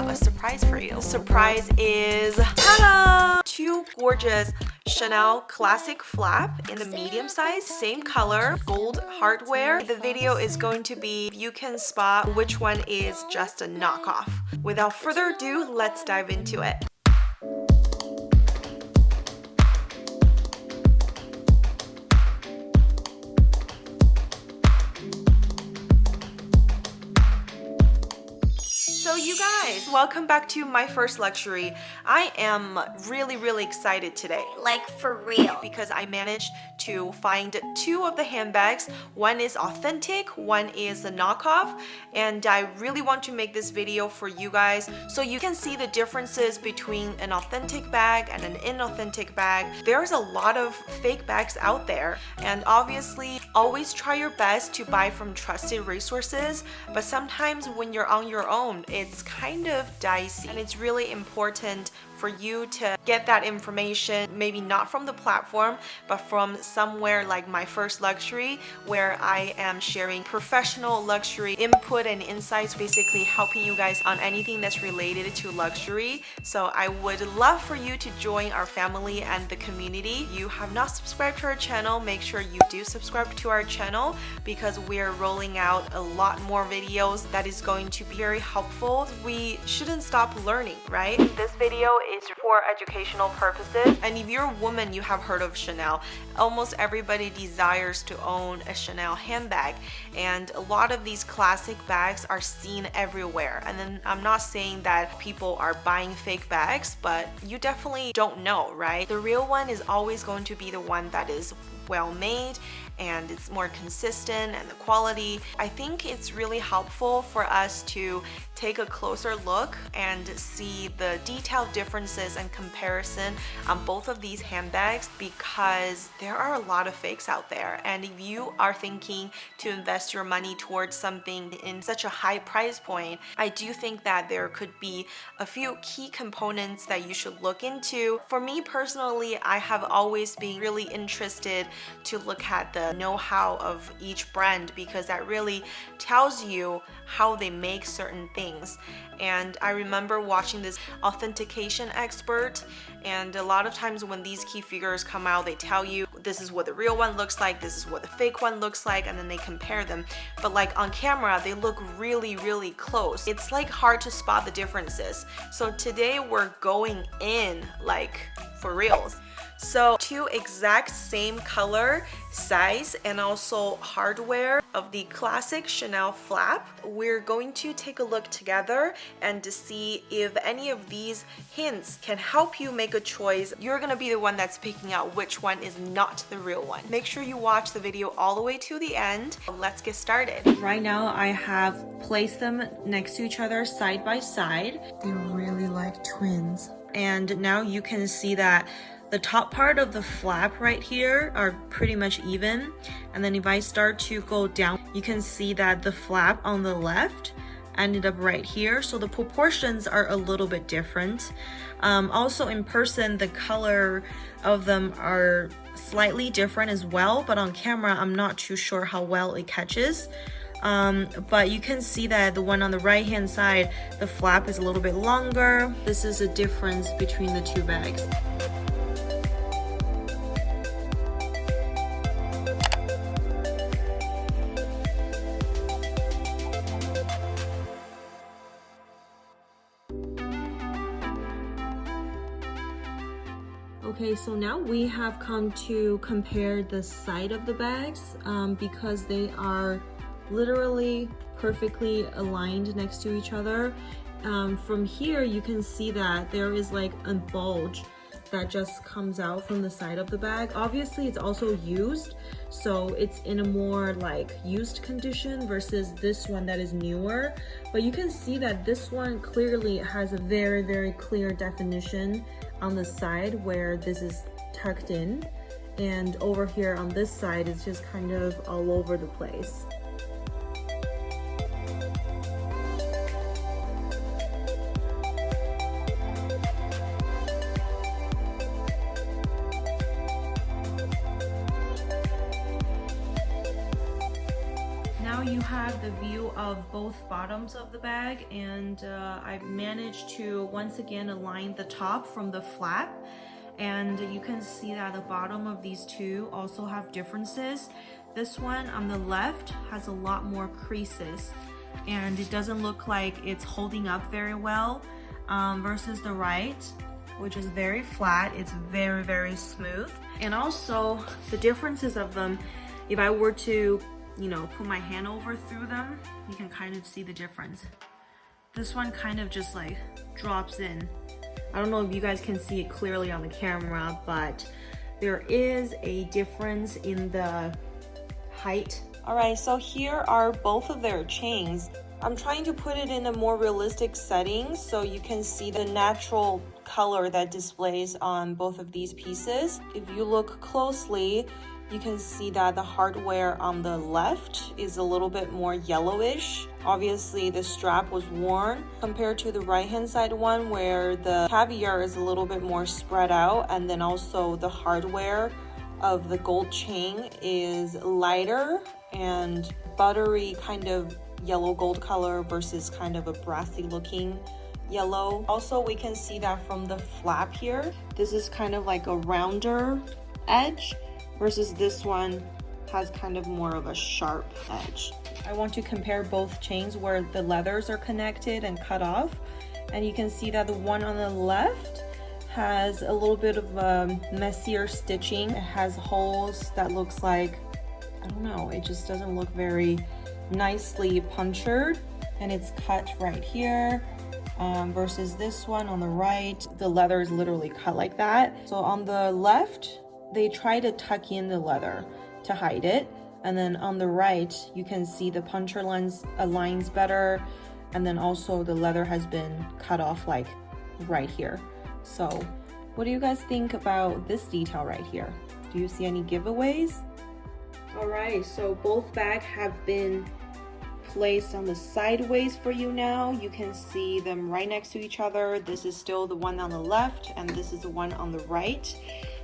a surprise for you. Surprise is, ta-da! Two gorgeous Chanel classic flap in the medium size, same color, gold hardware. The video is going to be, you can spot which one is just a knockoff. Without further ado, let's dive into it. So you guys, welcome back to my first luxury. I am really excited today. Like for real. Because I managed to find two of the handbags. One is authentic, one is a knockoff, and I really want to make this video for you guys so you can see the differences between an authentic bag and an inauthentic bag. There's a lot of fake bags out there, and obviously always try your best to buy from trusted resources, but sometimes when you're on your own, it's kind of dicey, and it's really important for you to get that information, maybe not from the platform, but from somewhere like my first luxury, where I am sharing professional luxury input and insights, basically helping you guys on anything that's related to luxury. So I would love for you to join our family and the community. If you have not subscribed to our channel, make sure you do subscribe to our channel, because we're rolling out a lot more videos that is going to be very helpful. We shouldn't stop learning, right? This video is for educational purposes, and if you're a woman, you have heard of Chanel. Almost everybody desires to own a Chanel handbag, and a lot of these classic bags are seen everywhere. And then I'm not saying that people are buying fake bags, but you definitely don't know, right? The real one is always going to be the one that is well made, and it's more consistent, and the quality. I think it's really helpful for us to take a closer look and see the detailed differences and comparison on both of these handbags, because there are a lot of fakes out there. And if you are thinking to invest your money towards something in such a high price point, I do think that there could be a few key components that you should look into. For me personally, I have always been really interested to look at the know-how of each brand, because that really tells you how they make certain things. And I remember watching this authentication expert, and a lot of times when these key figures come out, they tell you this is what the real one looks like, this is what the fake one looks like, and then they compare them. But like on camera, they look really close. It's like hard to spot the differences. So today we're going in like for reals. So two exact same color, size, and also hardware of the classic Chanel flap. We're going to take a look together and to see if any of these hints can help you make a choice. You're gonna be the one that's picking out which one is not the real one. Make sure you watch the video all the way to the end. Let's get started. Right now I have placed them next to each other side by side. They're really like twins. And now you can see that the top part of the flap right here are pretty much even, and then if I start to go down, you can see that the flap on the left ended up right here, so the proportions are a little bit different. Also in person, the color of them are slightly different as well, but on camera I'm not too sure how well it catches. But you can see that the one on the right hand side, the flap is a little bit longer. This is a difference between the two bags. Okay, so now we have come to compare the side of the bags, because they are literally perfectly aligned next to each other. From here you can see that there is like a bulge that just comes out from the side of the bag. Obviously it's also used, so it's in a more like used condition versus this one that is newer, but you can see that this one clearly has a very clear definition on the side where this is tucked in, and over here on this side it's just kind of all over the place. Now you have have the view of both bottoms of the bag, and I've managed to once again align the top from the flap. And you can see that the bottom of these two also have differences. This one on the left has a lot more creases, and it doesn't look like it's holding up very well versus the right, which is very flat. It's very, very smooth. And also the differences of them, if I were to, you know, put my hand over through them, you can kind of see the difference. This one kind of just like drops in. I don't know if you guys can see it clearly on the camera, but there is a difference in the height. All right, so here are both of their chains. I'm trying to put it in a more realistic setting so you can see the natural color that displays on both of these pieces. If you look closely, you can see that the hardware on the left is a little bit more yellowish. Obviously, the strap was worn compared to the right-hand side one where the caviar is a little bit more spread out, and then also the hardware of the gold chain is lighter and buttery kind of yellow gold color versus kind of a brassy looking yellow. Also, we can see that from the flap here, this is kind of like a rounder edge versus this one has kind of more of a sharp edge. I want to compare both chains where the leathers are connected and cut off, and you can see that the one on the left has a little bit of messier stitching. It has holes that looks like, I don't know, it just doesn't look very nicely punctured, and it's cut right here. Versus this one on the right, the leather is literally cut like that. So on the left, they try to tuck in the leather to hide it, and then on the right you can see the puncture lines aligns better, and then also the leather has been cut off like right here. So what do you guys think about this detail right here? Do you see any giveaways? All right, so both bags have been placed on the sideways for you now. You can see them right next to each other. This is still the one on the left, and this is the one on the right.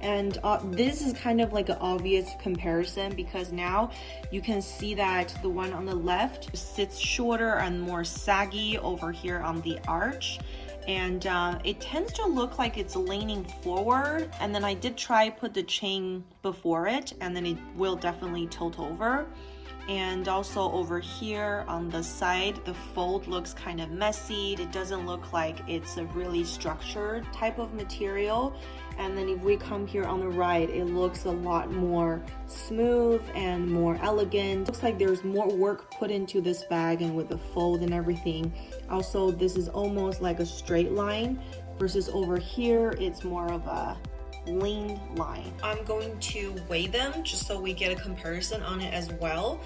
And this is kind of like an obvious comparison because now you can see that the one on the left sits shorter and more saggy over here on the arch, and it tends to look like it's leaning forward. And then I did try put the chain before it, and then it will definitely tilt over. And also over here on the side, the fold looks kind of messy. It doesn't look like it's a really structured type of material. And then if we come here on the right, it looks a lot more smooth and more elegant. Looks like there's more work put into this bag, and with the fold and everything. Also, this is almost like a straight line versus over here, it's more of a lean line. I'm going to weigh them just so we get a comparison on it as well.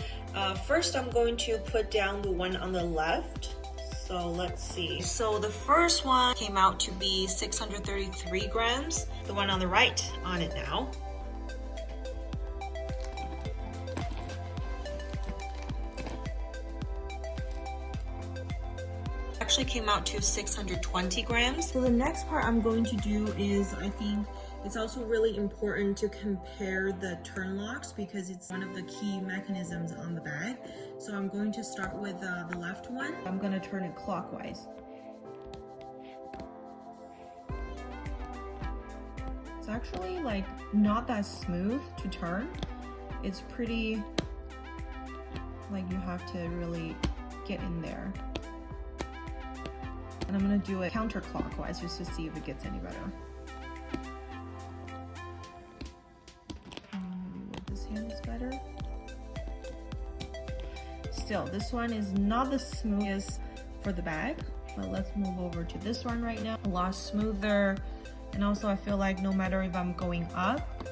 First, I'm going to put down the one on the left. So let's see. So the first one came out to be 633 grams. The one on the right on it now. Actually came out to 620 grams. So the next part I'm going to do is, I think it's also really important to compare the turn locks because it's one of the key mechanisms on the bag. So I'm going to start with the left one. I'm going to turn it clockwise. It's actually like not that smooth to turn. It's pretty, like you have to really get in there. And I'm going to do it counterclockwise just to see if it gets any better. This hand is better. Still, this one is not the smoothest for the bag, but let's move over to this one right now. A lot smoother, and also I feel like no matter if I'm going up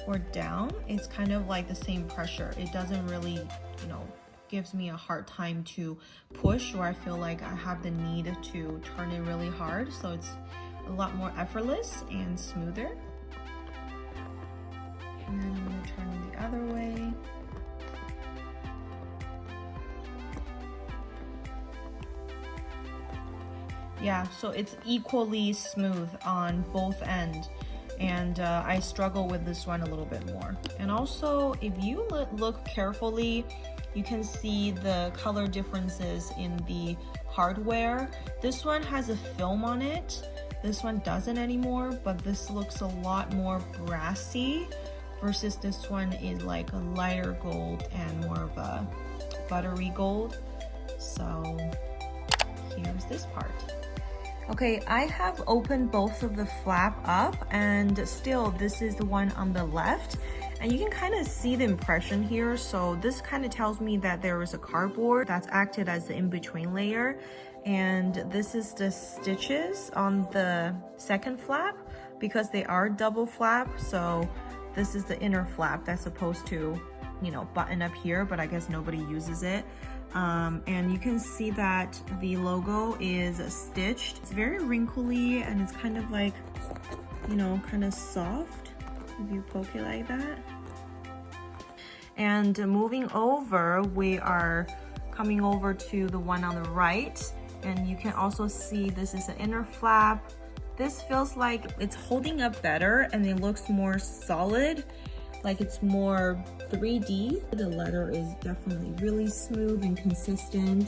or down, it's kind of like the same pressure. It doesn't really, you know, gives me a hard time to push, or I feel like I have the need to turn it really hard, so it's a lot more effortless and smoother. And then I'm going to turn it the other way. Yeah, so it's equally smooth on both ends, and I struggle with this one a little bit more. And also, if you look carefully you can see the color differences in the hardware. This one has a film on it. This one doesn't anymore, but this looks a lot more brassy versus this one is like a lighter gold and more of a buttery gold. So here's this part. Okay, I have opened both of the flap up, and still this is the one on the left. And you can kind of see the impression here. So this kind of tells me that there is a cardboard that's acted as the in-between layer. And this is the stitches on the second flap because they are double flap. So this is the inner flap that's supposed to, you know, button up here, but I guess nobody uses it. And you can see that the logo is stitched. It's very wrinkly and it's kind of like, you know, kind of soft if you poke it like that. And moving over, we are coming over to the one on the right, and you can also see this is an inner flap. This feels like it's holding up better and it looks more solid, like it's more 3D. The leather is definitely really smooth and consistent.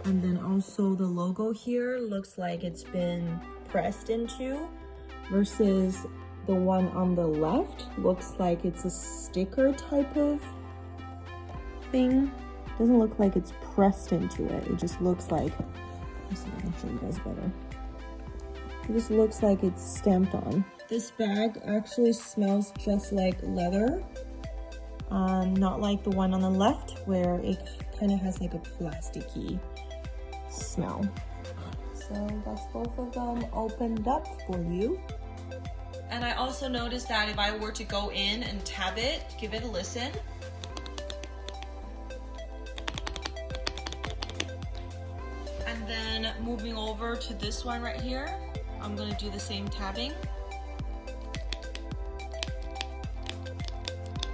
And then also the logo here looks like it's been pressed into, versus the one on the left looks like it's a sticker type of thing. Doesn't look like it's pressed into it. It just looks like, let's see, I'll show you guys better. It just looks like it's stamped on. This bag actually smells just like leather, not like the one on the left where it kind of has like a plasticky smell. So that's both of them opened up for you. And I also noticed that if I were to go in and tab it, give it a listen. And then moving over to this one right here, I'm gonna do the same tabbing.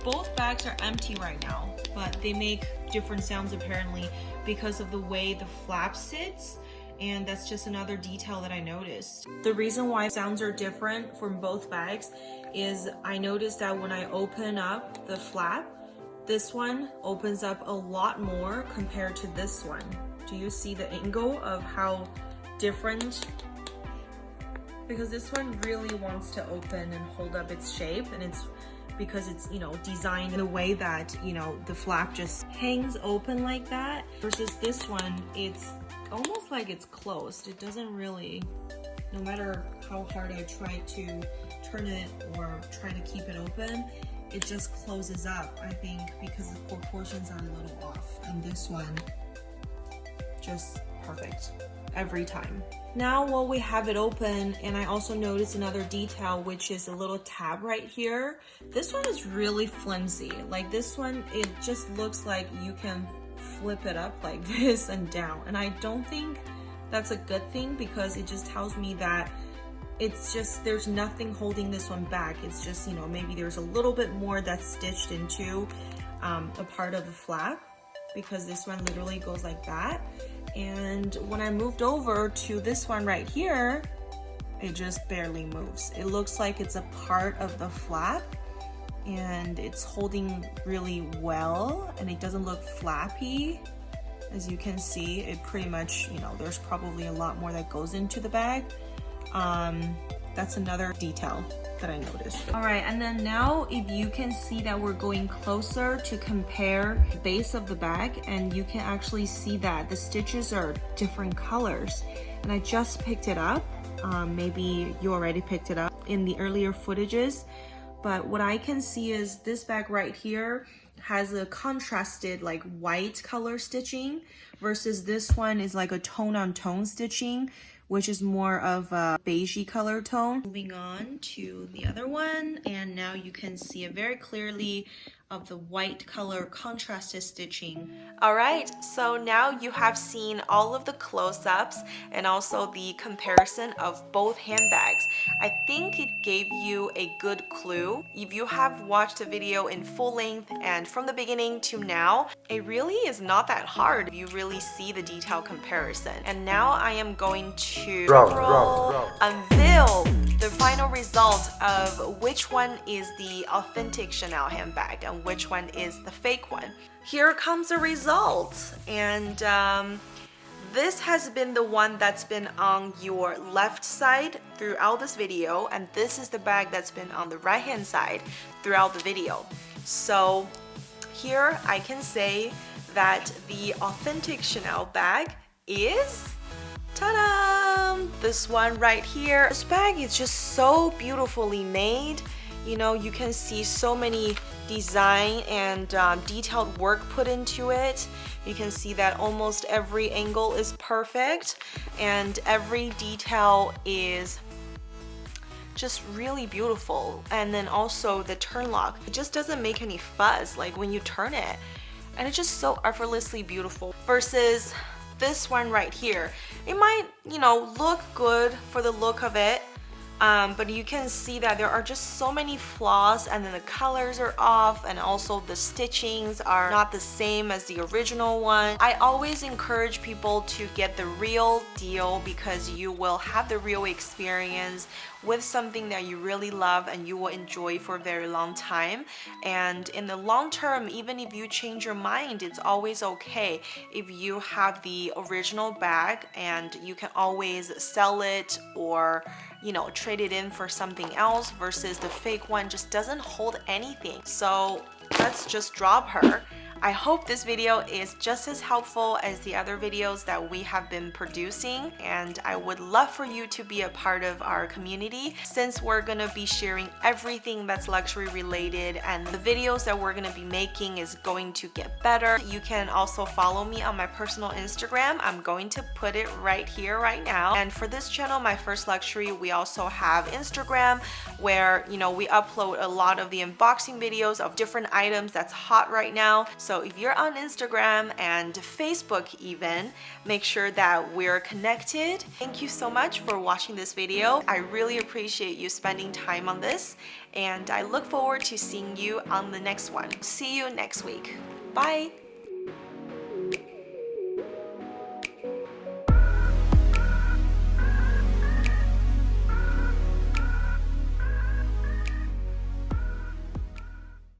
Both bags are empty right now, but they make different sounds apparently because of the way the flap sits, and that's just another detail that I noticed. The reason why sounds are different from both bags is I noticed that when I open up the flap, this one opens up a lot more compared to this one. Do you see the angle of how different? Because this one really wants to open and hold up its shape, and it's because it's, you know, designed in a way that, you know, the flap just hangs open like that, versus this one, it's almost like it's closed. It doesn't really, no matter how hard I try to turn it or try to keep it open, it just closes up, I think, because the proportions are a little off. And this one, just perfect every time. Now while we have it open, and I also noticed another detail, which is a little tab right here. This one is really flimsy. Like this one, it just looks like you can flip it up like this and down. And I don't think that's a good thing, because it just tells me that it's just, there's nothing holding this one back. It's just, you know, maybe there's a little bit more that's stitched into a part of the flap, because this one literally goes like that. And when I moved over to this one right here, it just barely moves. It looks like it's a part of the flap, and it's holding really well, and it doesn't look flappy. As you can see, it pretty much, you know, there's probably a lot more that goes into the bag. That's another detail that I noticed. All right, and then now if you can see that we're going closer to compare the base of the bag, and you can actually see that the stitches are different colors. And I just picked it up. Maybe you already picked it up in the earlier footages, but what I can see is this bag right here has a contrasted like white color stitching, versus this one is like a tone on tone stitching, which is more of a beigey color tone. Moving on to the other one, and now you can see it very clearly of the white color contrasted stitching. All right, so now you have seen all of the close-ups and also the comparison of both handbags. I think it gave you a good clue. If you have watched the video in full length and from the beginning to now, it really is not that hard if you really see the detail comparison. And now I am going to unveil the final result of which one is the authentic Chanel handbag and which one is the fake one. Here comes the result, and this has been the one that's been on your left side throughout this video, and this is the bag that's been on the right hand side throughout the video. So here I can say that the authentic Chanel bag is, ta-da! This one right here. This bag is just so beautifully made. You know, you can see so many design and detailed work put into it. You can see that almost every angle is perfect and every detail is just really beautiful. And then also the turn lock, it just doesn't make any fuzz like when you turn it, and it's just so effortlessly beautiful. Versus this one right here, it might, you know, look good for the look of it, but you can see that there are just so many flaws, and then the colors are off, and also the stitchings are not the same as the original one. I always encourage people to get the real deal because you will have the real experience with something that you really love and you will enjoy for a very long time. And in the long term, even if you change your mind, it's always okay if you have the original bag, and you can always sell it or, you know, trade it in for something else, versus the fake one just doesn't hold anything. So let's just drop her. I hope this video is just as helpful as the other videos that we have been producing, and I would love for you to be a part of our community, since we're gonna be sharing everything that's luxury related, and the videos that we're gonna be making is going to get better. You can also follow me on my personal Instagram. I'm going to put it right here right now. And for this channel, My First Luxury, we also have Instagram where, you know, we upload a lot of the unboxing videos of different items that's hot right now. So if you're on Instagram and Facebook even, make sure that we're connected. Thank you so much for watching this video. I really appreciate you spending time on this, and I look forward to seeing you on the next one. See you next week. Bye!